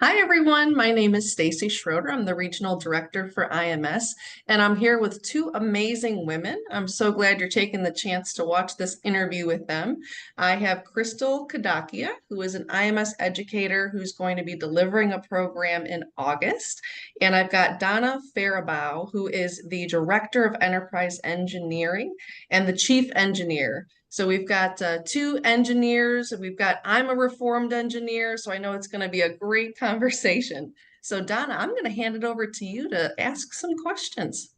Hi everyone, my name is Stacy Schroeder. I'm the Regional Director for IMS, and I'm here with two amazing women. I'm so glad you're taking the chance to watch this interview with them. I have Crystal Kadakia, who is an IMS educator who's going to be delivering a program in August. And I've got Donna Farabaugh, who is the Director of Enterprise Engineering and the Chief Engineer. So we've got two engineers. I'm a reformed engineer, so I know it's going to be a great conversation. So Donna, I'm going to hand it over to you to ask some questions.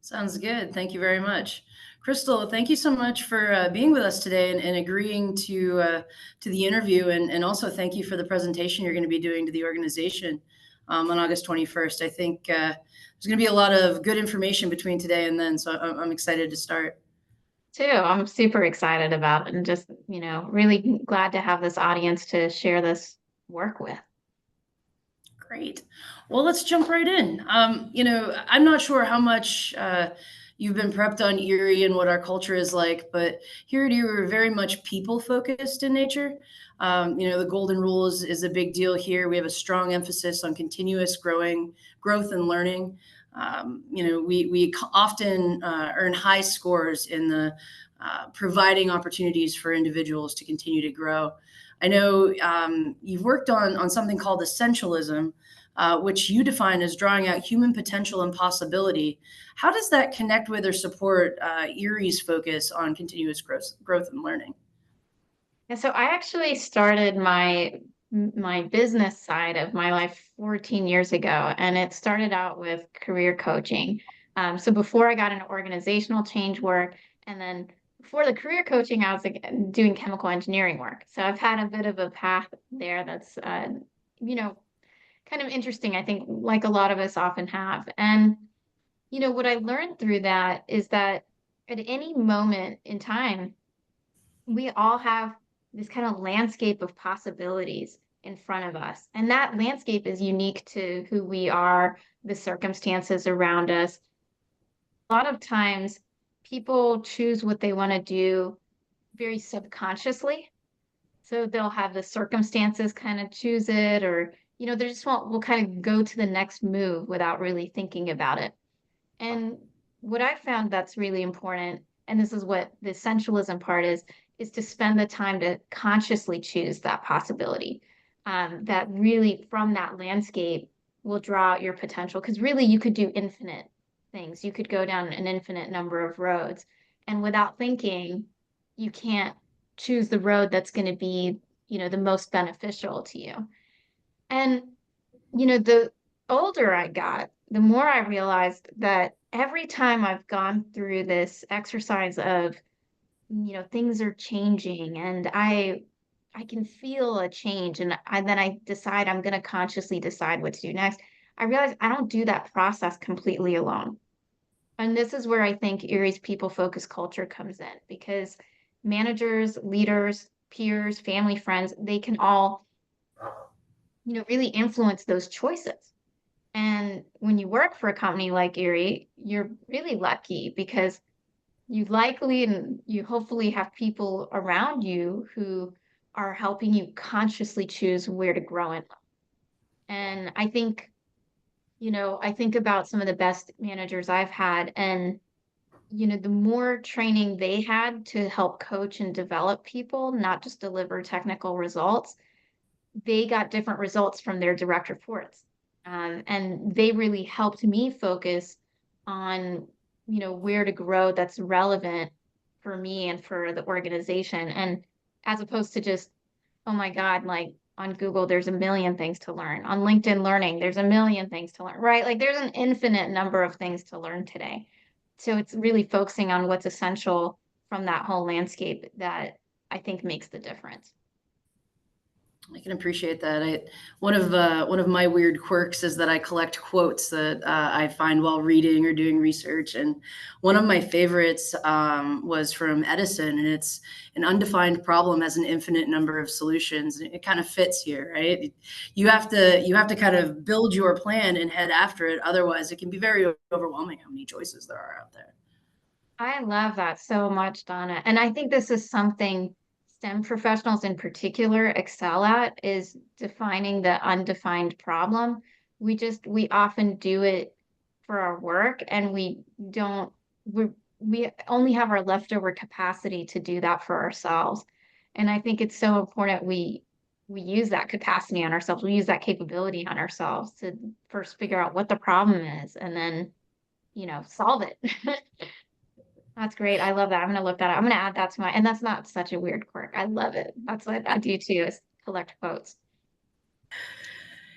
Sounds good. Thank you very much. Crystal, thank you so much for being with us today and agreeing to the interview. And also thank you for the presentation you're going to be doing to the organization on August 21st. I think there's going to be a lot of good information between today and then, so I'm excited to start. Too. I'm super excited about it and just, really glad to have this audience to share this work with. Great. Well, let's jump right in. I'm not sure how much you've been prepped on Erie and what our culture is like, but here at Erie, we're very much people focused in nature. The golden rule is a big deal here. We have a strong emphasis on continuous growth and learning. We often earn high scores in the providing opportunities for individuals to continue to grow. I know you've worked on something called essentialism, which you define as drawing out human potential and possibility. How does that connect with or support Erie's focus on continuous growth and learning? And so I actually started my business side of my life 14 years ago, and it started out with career coaching. So before I got into organizational change work, and then before the career coaching, I was doing chemical engineering work. So I've had a bit of a path there that's, kind of interesting, I think, like a lot of us often have. And, what I learned through that is that at any moment in time, we all have this kind of landscape of possibilities in front of us. And that landscape is unique to who we are, the circumstances around us. A lot of times, people choose what they want to do very subconsciously. So they'll have the circumstances kind of choose it, or, they just will kind of go to the next move without really thinking about it. And what I found that's really important, and this is what the essentialism part is to spend the time to consciously choose that possibility. That really from that landscape will draw out your potential. Because really you could do infinite things. You could go down an infinite number of roads. And without thinking, you can't choose the road that's going to be, the most beneficial to you. And, the older I got, the more I realized that every time I've gone through this exercise of, things are changing and I can feel a change and then I decide I'm going to consciously decide what to do next. I realize I don't do that process completely alone. And this is where I think Erie's people focused culture comes in because managers, leaders, peers, family, friends, they can all, really influence those choices. And when you work for a company like Erie, you're really lucky because you likely and you hopefully have people around you who are helping you consciously choose where to grow in. And I think about some of the best managers I've had, and the more training they had to help coach and develop people, not just deliver technical results, they got different results from their direct reports. And they really helped me focus on, where to grow that's relevant for me and for the organization. And as opposed to just, oh my God, like on Google, there's a million things to learn. On LinkedIn Learning, there's a million things to learn, right? Like there's an infinite number of things to learn today. So it's really focusing on what's essential from that whole landscape that I think makes the difference. I can appreciate that. One of my weird quirks is that I collect quotes that I find while reading or doing research. And one of my favorites was from Edison, and it's an undefined problem has an infinite number of solutions. And it kind of fits here, right? You have to kind of build your plan and head after it. Otherwise, it can be very overwhelming how many choices there are out there. I love that so much, Donna. And I think this is something STEM professionals in particular excel at is defining the undefined problem. We often do it for our work, and don't, we only have our leftover capacity to do that for ourselves. And I think it's so important we use that capacity on ourselves. We use that capability on ourselves to first figure out what the problem is and then, solve it. That's great. I love that. I'm going to look that up. I'm going to add that to and that's not such a weird quirk. I love it. That's what I do too, is collect quotes.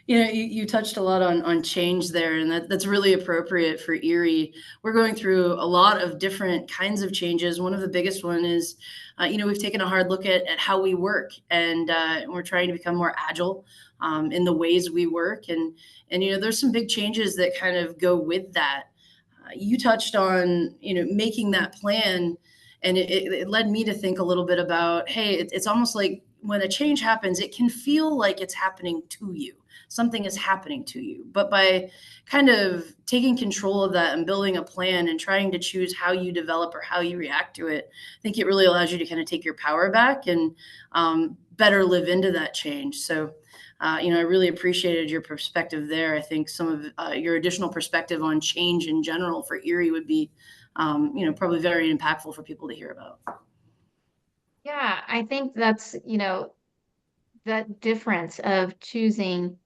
You touched a lot on change there, and that's really appropriate for Erie. We're going through a lot of different kinds of changes. One of the biggest one is, we've taken a hard look at how we work, and we're trying to become more agile in the ways we work. And there's some big changes that kind of go with that. You touched on, making that plan, and it led me to think a little bit about, hey, it's almost like when a change happens, it can feel like it's happening to you. Something is happening to you. But by kind of taking control of that and building a plan and trying to choose how you develop or how you react to it, I think it really allows you to kind of take your power back and better live into that change. So, I really appreciated your perspective there. I think some of your additional perspective on change in general for Erie would be, probably very impactful for people to hear about. Yeah, I think that's, that difference of choosing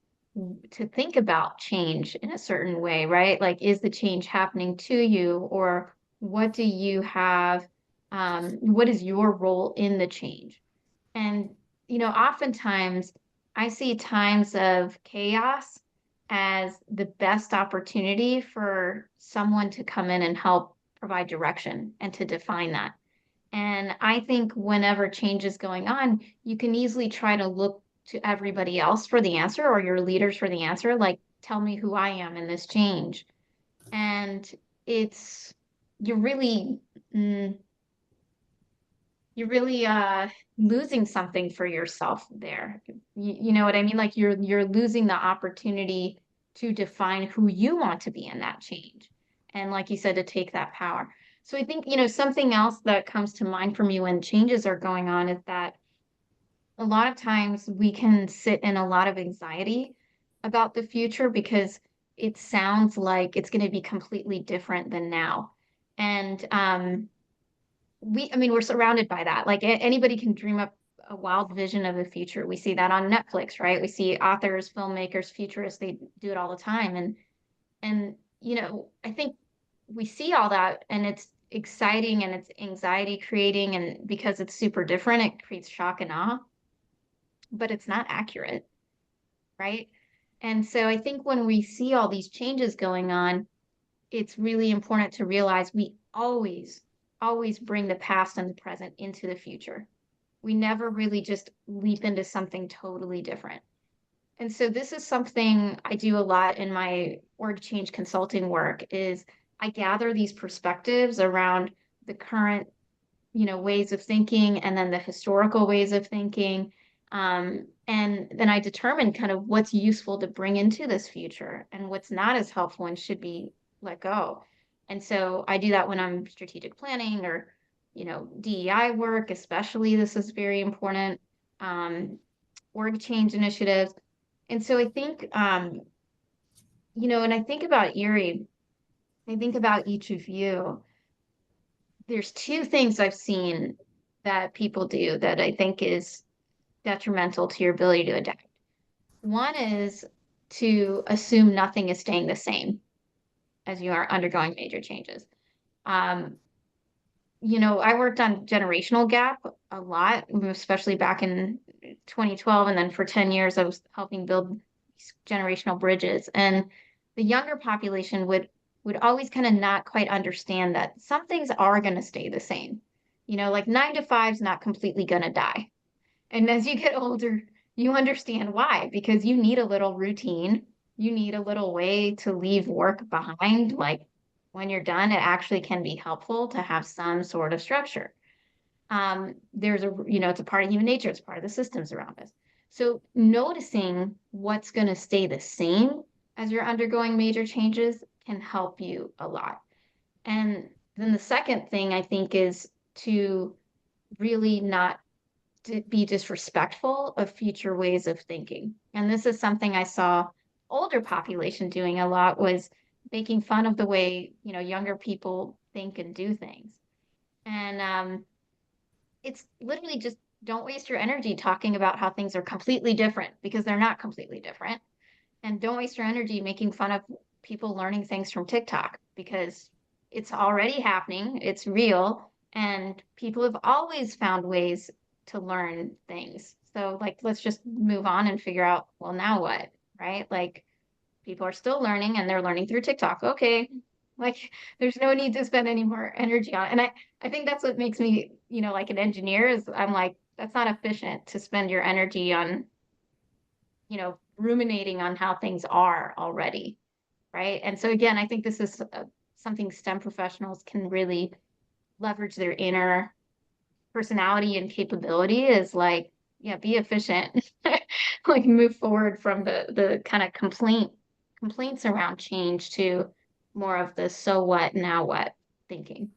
to think about change in a certain way, right? Like, is the change happening to you, or what do you have? What is your role in the change? And, oftentimes I see times of chaos as the best opportunity for someone to come in and help provide direction and to define that. And I think whenever change is going on, you can easily try to look to everybody else for the answer, or your leaders for the answer, like, tell me who I am in this change. And it's, you're really, mm, you're really losing something for yourself there. You know what I mean? Like, you're losing the opportunity to define who you want to be in that change. And like you said, to take that power. So I think, something else that comes to mind for me when changes are going on is that a lot of times we can sit in a lot of anxiety about the future because it sounds like it's going to be completely different than now. And I mean, we're surrounded by that. Like, anybody can dream up a wild vision of the future. We see that on Netflix, right? We see authors, filmmakers, futurists, they do it all the time. And I think we see all that, and it's exciting and it's anxiety creating, and because it's super different, it creates shock and awe, but it's not accurate, right? And so I think when we see all these changes going on, it's really important to realize we always bring the past and the present into the future. We never really just leap into something totally different. And so this is something I do a lot in my org change consulting work, is I gather these perspectives around the current, ways of thinking, and then the historical ways of thinking. And then I determine kind of what's useful to bring into this future and what's not as helpful and should be let go. And so I do that when I'm strategic planning or, DEI work, especially. This is very important. Org change initiatives. And so I think, and I think about Erie, I think about each of you. There's two things I've seen that people do that I think is detrimental to your ability to adapt. One is to assume nothing is staying the same as you are undergoing major changes. I worked on generational gap a lot, especially back in 2012. And then for 10 years, I was helping build generational bridges. And the younger population would always kind of not quite understand that some things are going to stay the same. Like 9 to 5 is not completely going to die. And as you get older, you understand why, because you need a little routine. You need a little way to leave work behind. Like, when you're done, it actually can be helpful to have some sort of structure. It's a part of human nature. It's part of the systems around us. So noticing what's going to stay the same as you're undergoing major changes can help you a lot. And then the second thing I think is to really not be disrespectful of future ways of thinking. And this is something I saw older population doing a lot, was making fun of the way, younger people think and do things. And it's literally just, don't waste your energy talking about how things are completely different, because they're not completely different. And don't waste your energy making fun of people learning things from TikTok, because it's already happening, it's real, and people have always found ways to learn things. So like, let's just move on and figure out, well, now what, right? Like, people are still learning and they're learning through TikTok. Okay. Like, there's no need to spend any more energy on it. And I think that's what makes me, like an engineer, is I'm like, that's not efficient to spend your energy on, ruminating on how things are already. Right. And so again, I think this is something STEM professionals can really leverage their inner personality and capability, is like, yeah, be efficient, like move forward from the kind of complaints around change to more of the so what, now what thinking.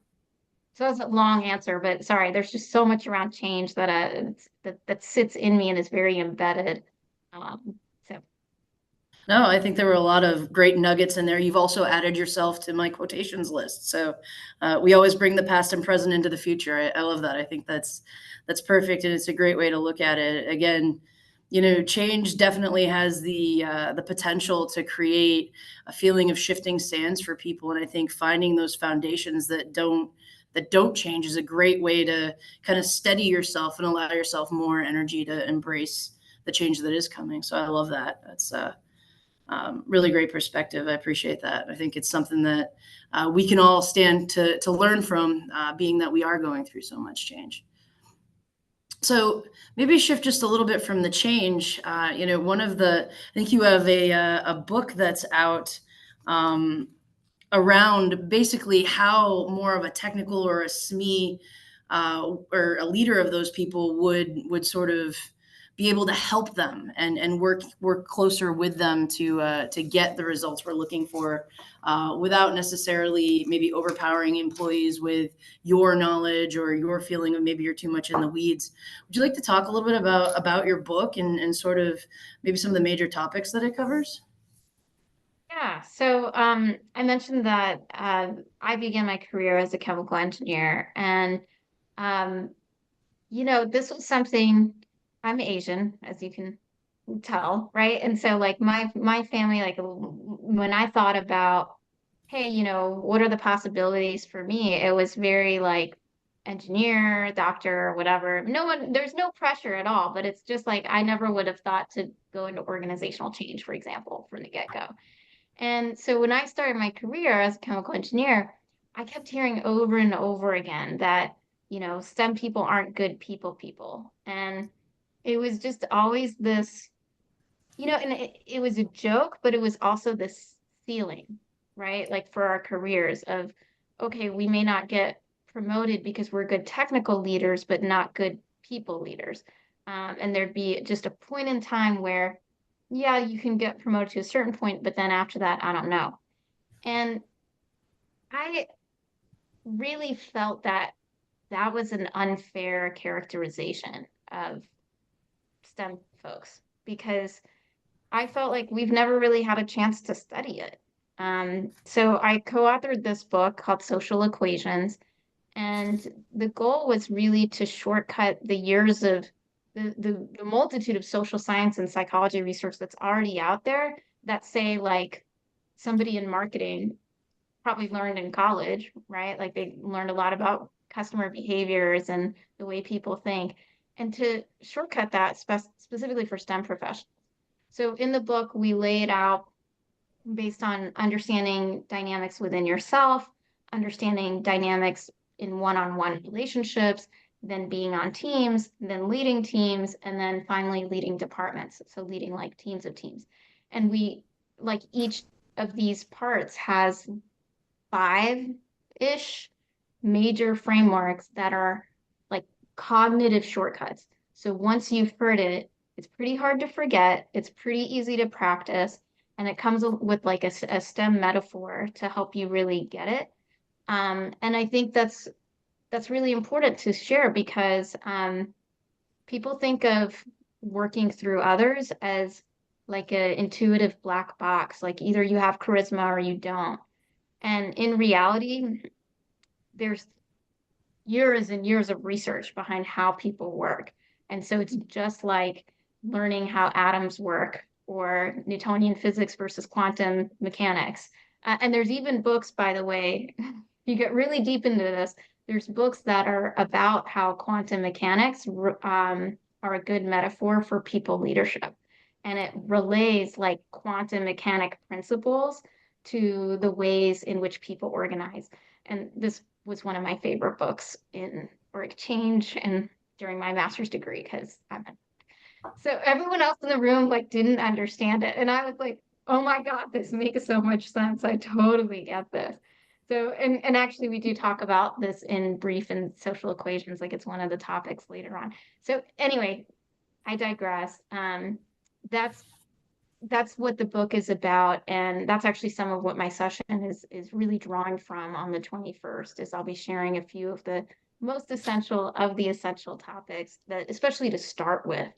So that's a long answer, but sorry, there's just so much around change that sits in me and is very embedded. So No, I think there were a lot of great nuggets in there. You've also added yourself to my quotations list. So we always bring the past and present into the future. I love that. I think that's perfect, and it's a great way to look at it. Again, change definitely has the potential to create a feeling of shifting sands for people, and I think finding those foundations that don't change is a great way to kind of steady yourself and allow yourself more energy to embrace the change that is coming. So I love that. That's really great perspective. I appreciate that. I think it's something that we can all stand to learn from, being that we are going through so much change. So maybe shift just a little bit from the change. I think you have a book that's out around basically how more of a technical or a SME or a leader of those people would sort of be able to help them and work closer with them to get the results we're looking for, without necessarily maybe overpowering employees with your knowledge or your feeling of maybe you're too much in the weeds. Would you like to talk a little bit about your book and sort of maybe some of the major topics that it covers? yeah, so I mentioned that I began my career as a chemical engineer, and um, this was something. I'm Asian, as you can tell, right? And so like my family, like when I thought about, hey, what are the possibilities for me? It was very like engineer, doctor, whatever. There's no pressure at all, but it's just like I never would have thought to go into organizational change, for example, from the get-go. And so when I started my career as a chemical engineer, I kept hearing over and over again that, STEM people aren't good people. And it was just always this, and it was a joke, but it was also this ceiling, right? Like for our careers of, okay, we may not get promoted because we're good technical leaders, but not good people leaders. And there'd be just a point in time where, yeah, you can get promoted to a certain point, but then after that, I don't know. And I really felt that that was an unfair characterization of STEM folks, because I felt like we've never really had a chance to study it. So I co-authored this book called Social Equations, and the goal was really to shortcut the years of the multitude of social science and psychology research that's already out there, that say like somebody in marketing probably learned in college, right? Like they learned a lot about customer behaviors and the way people think, and to shortcut that specifically for STEM professionals. So in the book, we lay it out based on understanding dynamics within yourself, understanding dynamics in one-on-one relationships, then being on teams, then leading teams, and then finally leading departments. So leading like teams of teams. And we, like each of these parts has 5-ish major frameworks that are like cognitive shortcuts. So once you've heard it, it's pretty hard to forget. It's pretty easy to practice. And it comes with like a STEM metaphor to help you really get it. And I think that's really important to share, because people think of working through others as like an intuitive black box, like either you have charisma or you don't. And in reality, there's years and years of research behind how people work. And so it's just like learning how atoms work or Newtonian physics versus quantum mechanics. And there's even books, by the way, you get really deep into this, there's books that are about how quantum mechanics are a good metaphor for people leadership. And it relays like quantum mechanic principles to the ways in which people organize. And this was one of my favorite books in org change and during my master's degree because so everyone else in the room like didn't understand it. And I was like, oh my God, this makes so much sense. I totally get this. So, and actually we do talk about this in brief and social equations, like it's one of the topics later on. So anyway, I digress. That's what the book is about, and that's actually some of what my session is really drawing from on the 21st. Is I'll be sharing a few of the most essential of the essential topics that, especially to start with.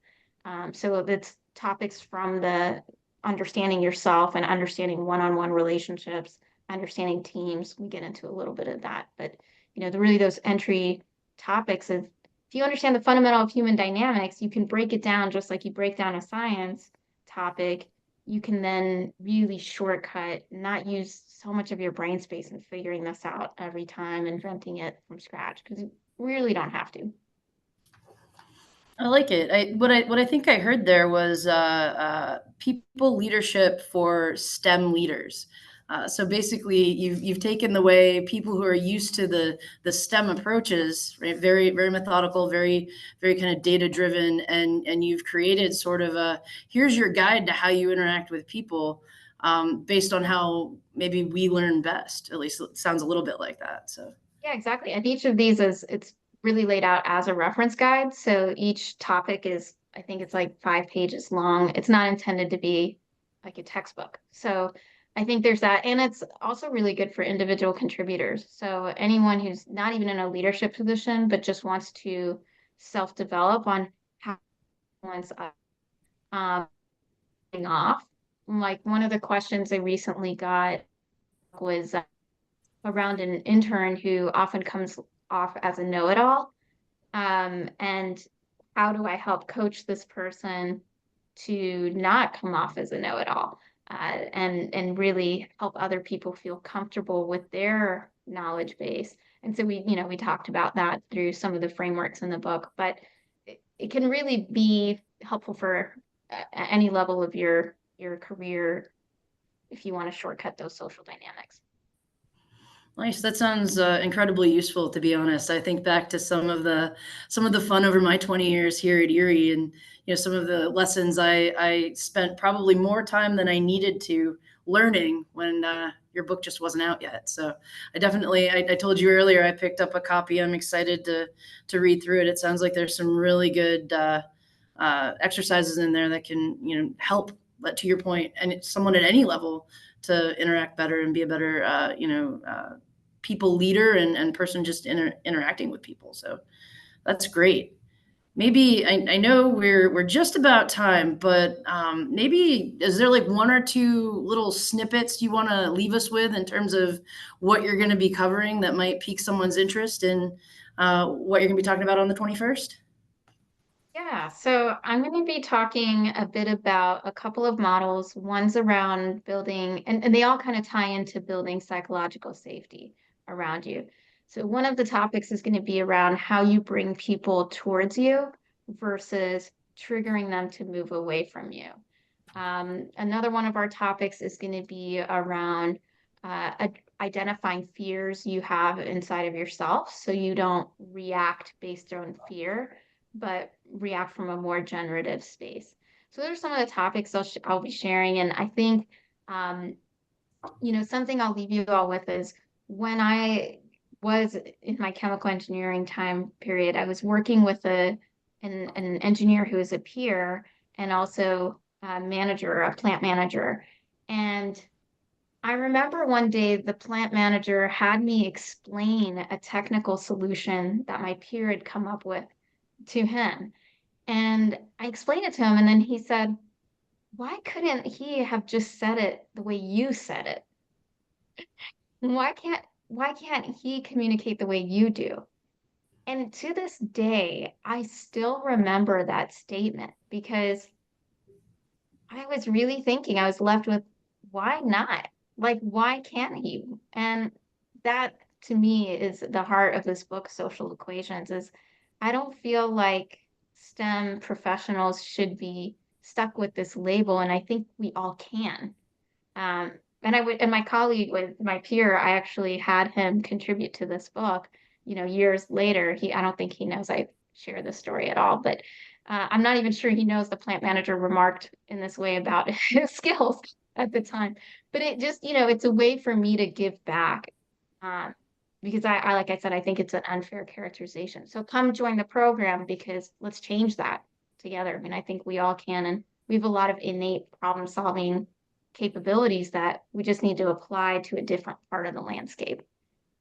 So that's topics from the understanding yourself and understanding one-on-one relationships, understanding teams. We get into a little bit of that, but really those entry topics of if you understand the fundamental of human dynamics, you can break it down just like you break down a science topic. You can then really shortcut, not use so much of your brain space in figuring this out every time, inventing it from scratch, because you really don't have to. I like it. What I think I heard there was people leadership for STEM leaders. So basically, you've taken the way people who are used to the STEM approaches, right? Very very methodical, very very kind of data driven, and you've created sort of a here's your guide to how you interact with people based on how maybe we learn best. At least it sounds a little bit like that. So yeah, exactly. And each of these it's really laid out as a reference guide. So each topic is, I think it's like 5 pages long. It's not intended to be like a textbook. So I think there's that. And it's also really good for individual contributors. So anyone who's not even in a leadership position, but just wants to self-develop on how one's off. Like one of the questions I recently got was around an intern who often comes off as a know-it-all. And how do I help coach this person to not come off as a know-it-all, and really help other people feel comfortable with their knowledge base. And so we talked about that through some of the frameworks in the book, but it can really be helpful for any level of your career if you want to shortcut those social dynamics. nice. That sounds incredibly useful, to be honest. I think back to some of the fun over my 20 years here at Erie, and some of the lessons I spent probably more time than I needed to learning when your book just wasn't out yet. So I definitely, I told you earlier, I picked up a copy. I'm excited to read through it. It sounds like there's some really good exercises in there that can help. But to your point, and it's someone at any level to interact better and be a better people leader and person just interacting with people. So that's great. Maybe I know we're just about time, but maybe is there like 1 or 2 little snippets you want to leave us with in terms of what you're going to be covering that might pique someone's interest in what you're going to be talking about on the 21st? Yeah, so I'm going to be talking a bit about a couple of models. One's around building, and they all kind of tie into building psychological safety around you. So one of the topics is going to be around how you bring people towards you versus triggering them to move away from you. Another one of our topics is going to be around identifying fears you have inside of yourself so you don't react based on fear, but react from a more generative space. So those are some of the topics I'll be sharing. And I think, something I'll leave you all with is when I was in my chemical engineering time period, I was working with an engineer who is a peer and also a manager, a plant manager. And I remember one day the plant manager had me explain a technical solution that my peer had come up with to him. And I explained it to him, and then he said, why couldn't he have just said it the way you said it? Why can't he communicate the way you do? And to this day, I still remember that statement because I was really thinking, I was left with, why not? Like, why can't he? And that to me is the heart of this book, Social Equations, is I don't feel like STEM professionals should be stuck with this label, and I think we all can. Um, and my colleague with my peer, I actually had him contribute to this book, years later. I don't think he knows I share this story at all, but I'm not even sure he knows the plant manager remarked in this way about his skills at the time. But it just, it's a way for me to give back. Um, because like I said, I think it's an unfair characterization. So come join the program because let's change that together. I mean, I think we all can, and we have a lot of innate problem solving capabilities that we just need to apply to a different part of the landscape.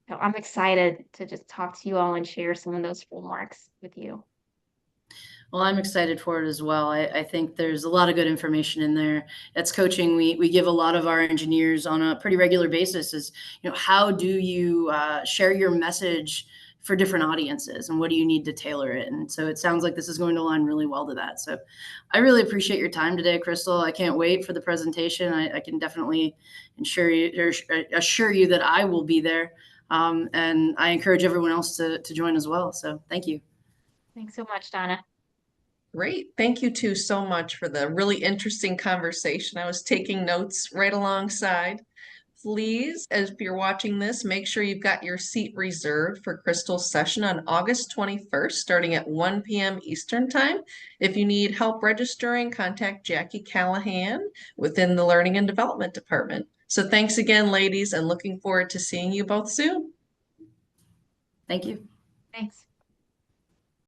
So I'm excited to just talk to you all and share some of those frameworks with you. Well, I'm excited for it as well. I think there's a lot of good information in there. That's coaching. We give a lot of our engineers on a pretty regular basis is, how do you share your message for different audiences and what do you need to tailor it? And so it sounds like this is going to align really well to that. So I really appreciate your time today, Crystal. I can't wait for the presentation. I can definitely assure you that I will be there. And I encourage everyone else to join as well. So thank you. Thanks so much, Donna. Great. Thank you two so much for the really interesting conversation. I was taking notes right alongside. Please, as you're watching this, make sure you've got your seat reserved for Crystal's session on August 21st, starting at 1 p.m. Eastern Time. If you need help registering, contact Jackie Callahan within the Learning and Development Department. So thanks again, ladies, and looking forward to seeing you both soon. Thank you. Thanks.